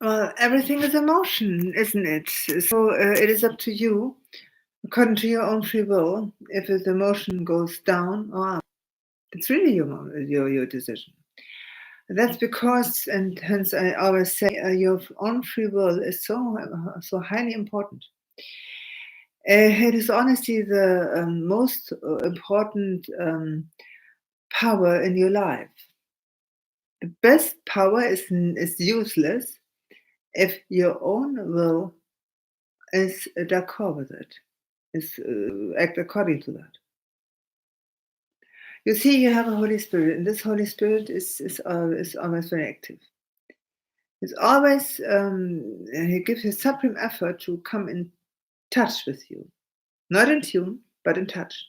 Well, everything is emotion, isn't it? So it is up to you, according to your own free will, if the emotion goes down or up. It's really your decision. That's because, and hence I always say, your own free will is so highly important. It is honestly the most important power in your life. The best power is useless if your own will is d'accord with it, is act according to that. You see, you have a Holy Spirit, and this Holy Spirit is always very active. It's always he gives his supreme effort to come in touch with you, not in tune, but in touch.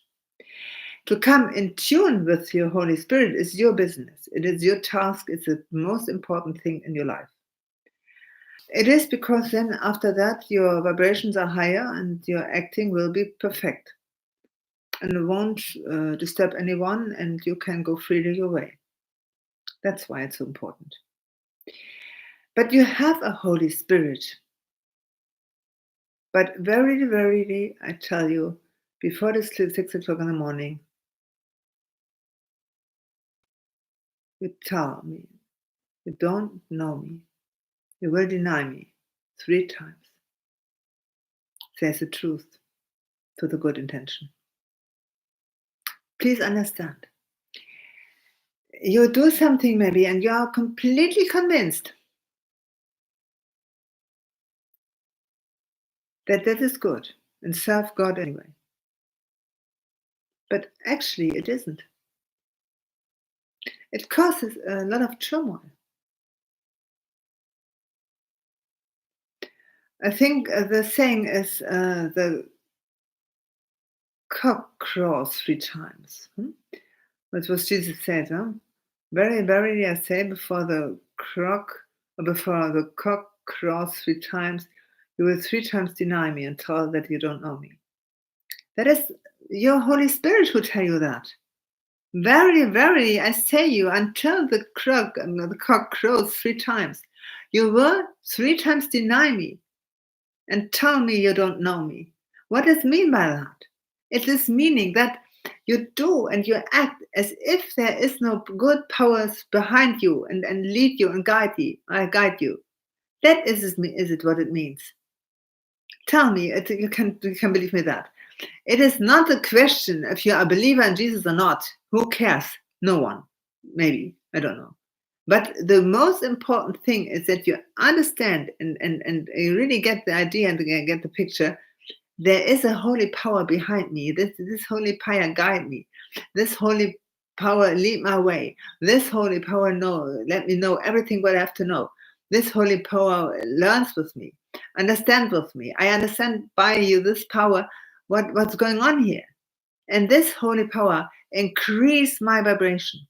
To come in tune with your Holy Spirit is your business. It is your task. It's the most important thing in your life. It is because then after that your vibrations are higher and your acting will be perfect and it won't disturb anyone and you can go freely your way. That's why it's so important. But you have a Holy Spirit. But verily, verily, I tell you, before this 6 o'clock in the morning, you tell me, you don't know me, you will deny me 3 times. There's the truth to the good intention. Please understand. You do something maybe and you are completely convinced that that is good and serve God anyway. But actually, it isn't. It causes a lot of turmoil. I think the saying is the cock crows 3 times. That's what Jesus said. Very verily I say, before the cock crows 3 times, you will 3 times deny me and tell that you don't know me. That is your Holy Spirit who tell you that. Verily, verily, I say you, until the cock crows 3 times, you will 3 times deny me and tell me you don't know me. What does it mean by that? It is meaning that you do and you act as if there is no good powers behind you and lead you and guide you. That is it what it means. Tell me, you can believe me that. It is not a question if you are a believer in Jesus or not. Who cares? No one. Maybe. I don't know. But the most important thing is that you understand and you really get the idea and get the picture. There is a holy power behind me. This holy power guide me. This holy power lead my way. This holy power let me know everything what I have to know. This holy power learns with me, understands with me. I understand by you this power what's going on here. And this holy power increase my vibration.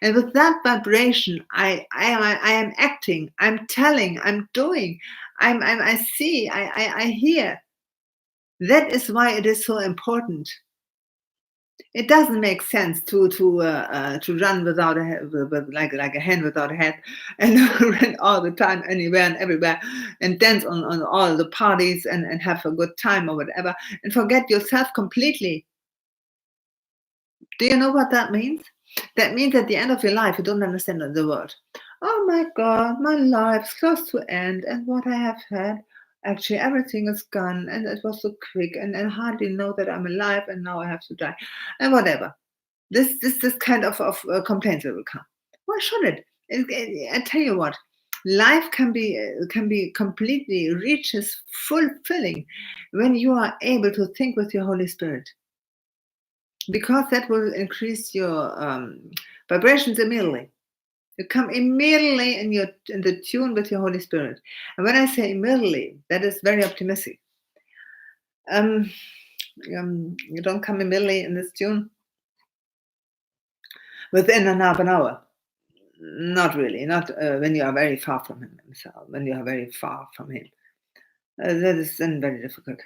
And with that vibration, I am acting, I'm telling, I'm doing, I see, I hear. That is why it is so important. It doesn't make sense to run without a head, like a hen without a head, and run all the time anywhere and everywhere, and dance on all the parties and have a good time or whatever, and forget yourself completely. Do you know what that means? That means at the end of your life, you don't understand the word. Oh my God, my life's close to end, and what I have had, actually everything is gone, and it was so quick, and I hardly know that I'm alive, and now I have to die, and whatever. This kind of complaints will come. Why should it? I tell you what, life can be completely reaches fulfilling when you are able to think with your Holy Spirit, because that will increase your vibrations immediately. You come immediately in the tune with your Holy Spirit. And when I say immediately, that is very optimistic. You don't come immediately in this tune within an half an hour. Not really. Not when you are very far from him himself. When you are very far from him, that is then very difficult.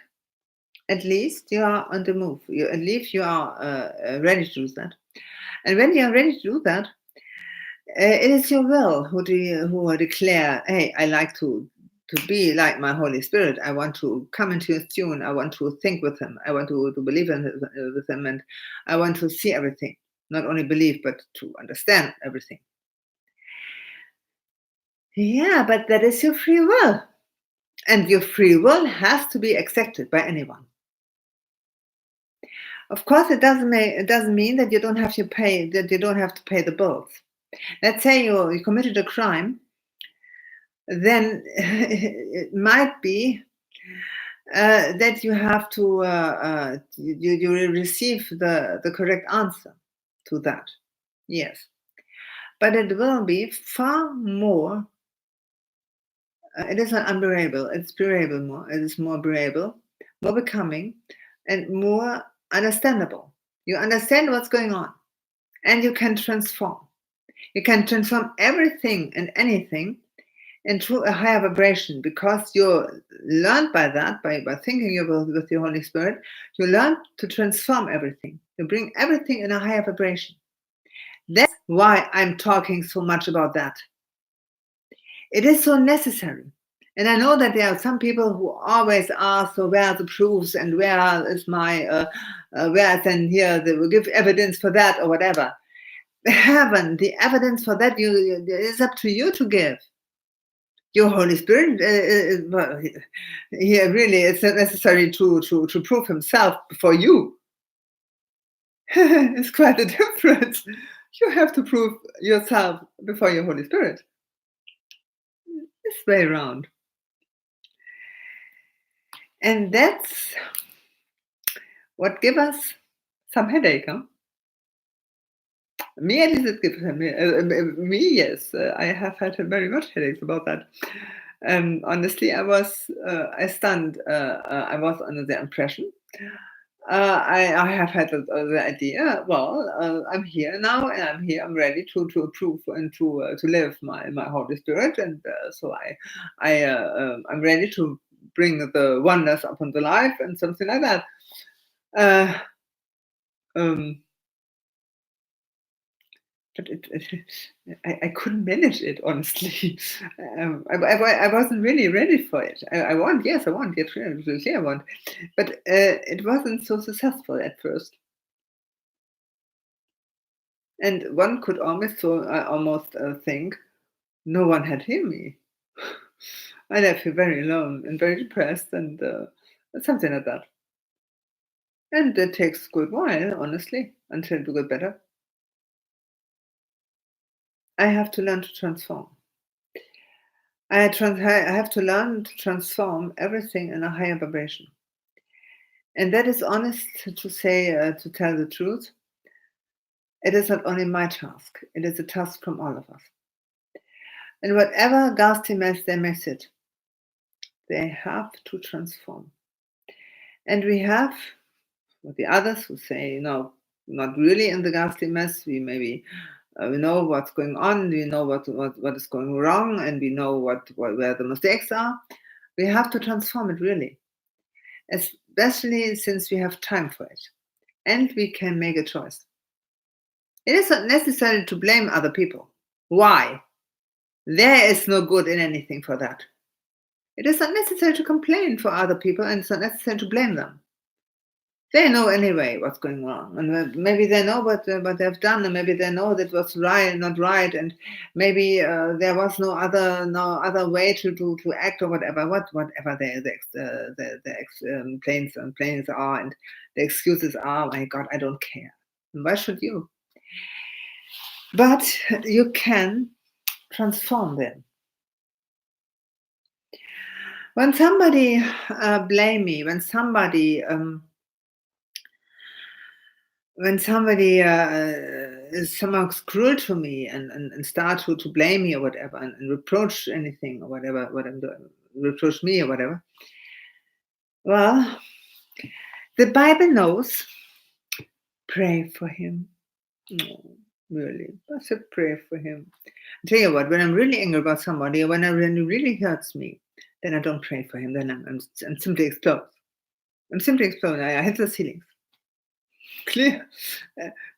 At least you are on the move. At least you are ready to do that. And when you are ready to do that, It is your will who declare, hey, I like to be like my Holy Spirit. I want to come into his tune. I want to think with him. I want to believe with him, and I want to see everything. Not only believe, but to understand everything. Yeah, but that is your free will. And your free will has to be accepted by anyone. Of course, it doesn't mean that you don't have to pay the bills. Let's say you committed a crime, then it might be that you have to you will receive the correct answer to that. Yes, but it will be far more. It is not unbearable. It's bearable more. It is more bearable, more becoming, and more understandable. You understand what's going on, and you can transform. You can transform everything and anything into a higher vibration because you learned by that, by thinking with your Holy Spirit, you learn to transform everything. You bring everything in a higher vibration. That's why I'm talking so much about that. It is so necessary. And I know that there are some people who always ask, so where are the proofs and where is my, where is then here, they will give evidence for that or whatever. Heaven, the evidence for that it is up to you to give. Your Holy Spirit, well, here really it's not necessary to prove himself before you. It's quite a difference. You have to prove yourself before your Holy Spirit. This way around. And that's what gives us some headache, huh? Me, at least, it gives me, yes. I have had very much headaches about that. Honestly, I was stunned. I was under the impression. I have had the idea. Well, I'm here now, and I'm here. I'm ready to approve and to live my Holy Spirit, and so I'm ready to bring the oneness upon the life and something like that. Uh, um, but I couldn't manage it honestly. I wasn't really ready for it. I want, yes, I want, yes, really, I want, but it wasn't so successful at first. And one could almost think no one had heard me, and I feel very alone and very depressed and something like that. And it takes a good while, honestly, until to get better. I have to learn to transform. I have to learn to transform everything in a higher vibration. And that is honest to say, to tell the truth. It is not only my task, it is a task from all of us. And whatever ghastly mess they may sit, they have to transform. And we have with the others who say, no, not really in the ghastly mess. We maybe we know what's going on, we know what is going wrong, and we know where the mistakes are. We have to transform it really, especially since we have time for it, and we can make a choice. It is not necessary to blame other people. Why? There is no good in anything for that. It is not necessary to complain for other people, and it's not necessary to blame them. They know anyway what's going wrong, and maybe they know what they've done, and maybe they know that was right, not right, and maybe there was no other way to act or whatever, whatever the plans are and the excuses are. My God, I don't care. Why should you? But you can transform them. When somebody blame me, when somebody is somehow cruel to me and start to blame me or whatever and reproach anything or whatever what I'm doing, reproach me or whatever. Well, the Bible knows. Pray for him. No, really, I said pray for him. I tell you what, when I'm really angry about somebody or when it really hurts me, then I don't pray for him. Then I'm simply explode. I'm simply explode. I hit the ceilings. Clear.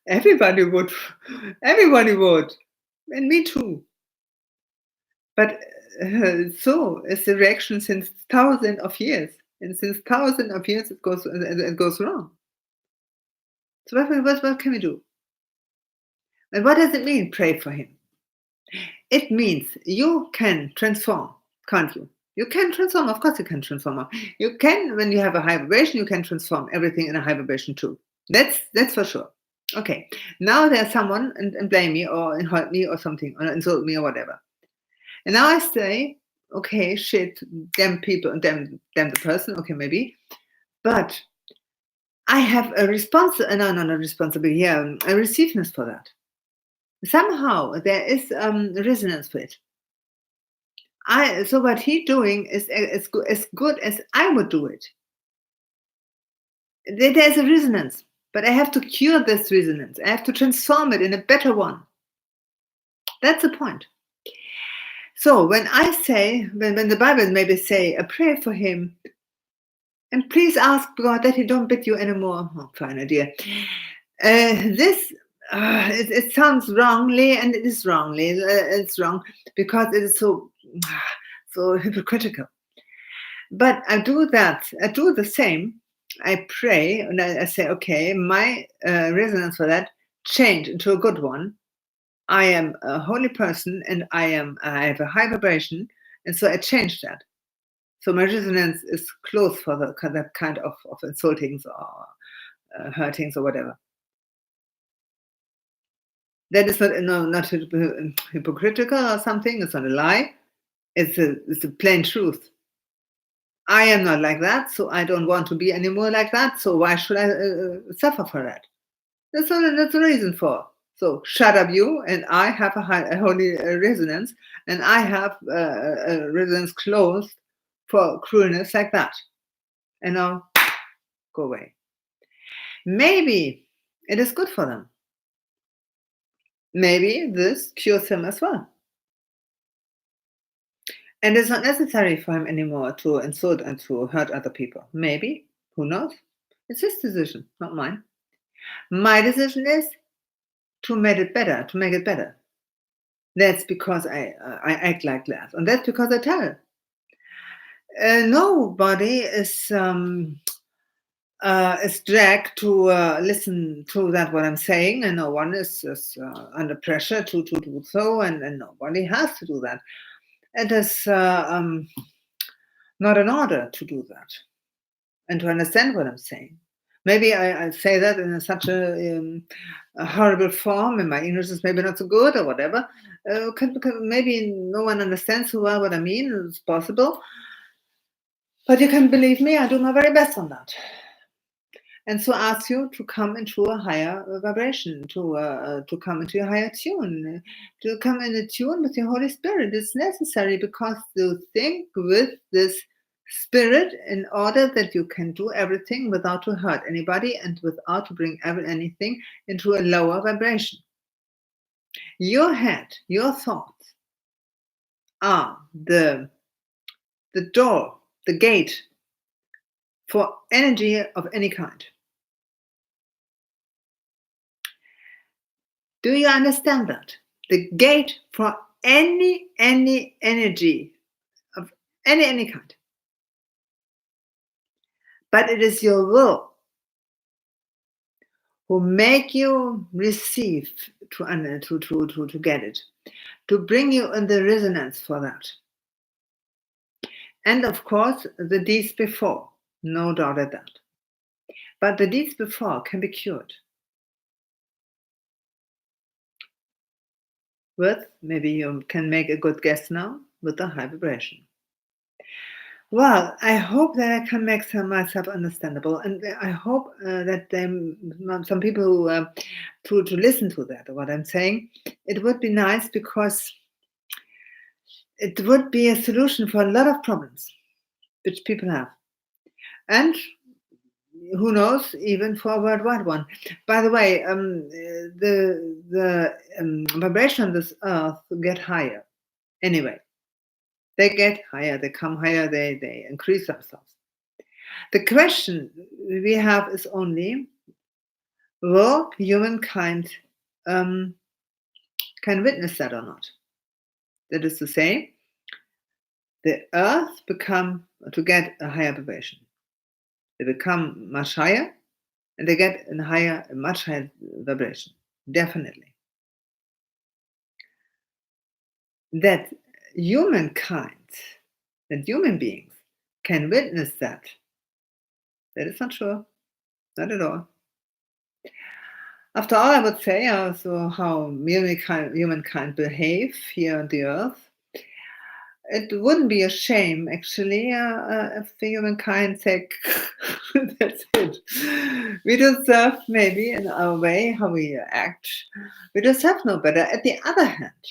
Everybody would. Everybody would. And me too. But so is the reaction since thousands of years. And since thousands of years, it goes wrong. So what can we do? And what does it mean, pray for him? It means you can transform, can't you? You can transform. Of course, you can transform. You can, when you have a high vibration, you can transform everything in a high vibration too. That's for sure. Okay. Now there's someone and blame me or hurt me or something or insult me or whatever. And now I say, okay, shit, damn people, damn the person. Okay, maybe, but I have a no, not a responsibility. Yeah, a receiveness for that. Somehow there is resonance for it. So what he's doing is as good as I would do it. There's a resonance, but I have to cure this resonance. I have to transform it in a better one. That's the point. So when I say, when the Bible maybe say a prayer for him, and please ask God that he don't beat you anymore. Oh, fine idea. It sounds wrongly, and it is wrongly. It's wrong because it is so hypocritical. But I do that. I do the same. I pray and I say, okay, my resonance for that change into a good one. I am a holy person, and I have a high vibration, and so I change that. So my resonance is close for that kind of insultings or hurtings or whatever. That is not hypocritical or something. It's not a lie. It's a plain truth. I am not like that, so I don't want to be anymore like that. So why should I suffer for that? That's the reason for. So shut up, you, and I have a holy resonance, and I have a resonance closed for cruelness like that. And now go away. Maybe it is good for them. Maybe this cures him as well. And it's not necessary for him anymore to insult and to hurt other people. Maybe. Who knows? It's his decision, not mine. My decision is to make it better, to make it better. That's because I act like that. And that's because I tell. Nobody is dragged to listen to that what I'm saying, and no one is under pressure to do so, and nobody has to do that. It is not an order to do that and to understand what I'm saying. Maybe I say that in such a horrible form, and my English is maybe not so good or whatever. Maybe no one understands so well what I mean. It's possible. But you can believe me, I do my very best on that. And so ask you to come into a higher vibration, to come into a higher tune, to come in a tune with your Holy Spirit. It's necessary because you think with this spirit in order that you can do everything without to hurt anybody and without to bring anything into a lower vibration. Your head, your thoughts are the door, the gate for energy of any kind. Do you understand that? The gate for any energy of any kind. But it is your will who make you receive to get it, to bring you in the resonance for that. And of course, the deeds before, no doubt at that. But the deeds before can be cured. Maybe you can make a good guess now, with a high vibration. Well, I hope that I can make myself understandable, and I hope that some people to listen to that, what I'm saying. It would be nice because it would be a solution for a lot of problems which people have, and who knows, even for a worldwide one. By the way, the vibration of this earth get higher anyway. They get higher, they come higher, they increase themselves. The question we have is only, will humankind can can witness that or not. That is to say, the earth to get a higher vibration. They become much higher, and they get a much higher vibration. Definitely. That humankind, that human beings can witness that is not sure. Not at all. After all, I would say also how humankind behave here on the earth. It wouldn't be a shame, actually, if the humankind say, that's it. We deserve, maybe, in our way, how we act, we deserve no better. At the other hand,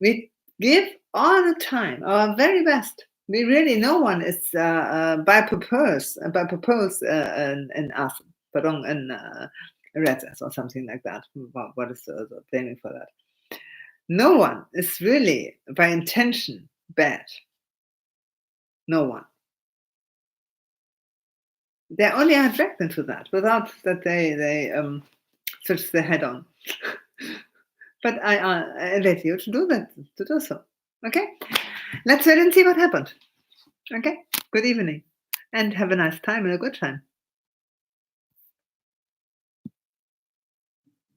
we give all the time our very best. We really, no one is by purpose in us, pardon, in Retzes or something like that. What is the naming for that? No one is really by intention bad. No one. They only are attracted to that without that they switch their head on. But I invite you to do so. Okay? Let's wait and see what happened. Okay? Good evening. And have a nice time and a good time.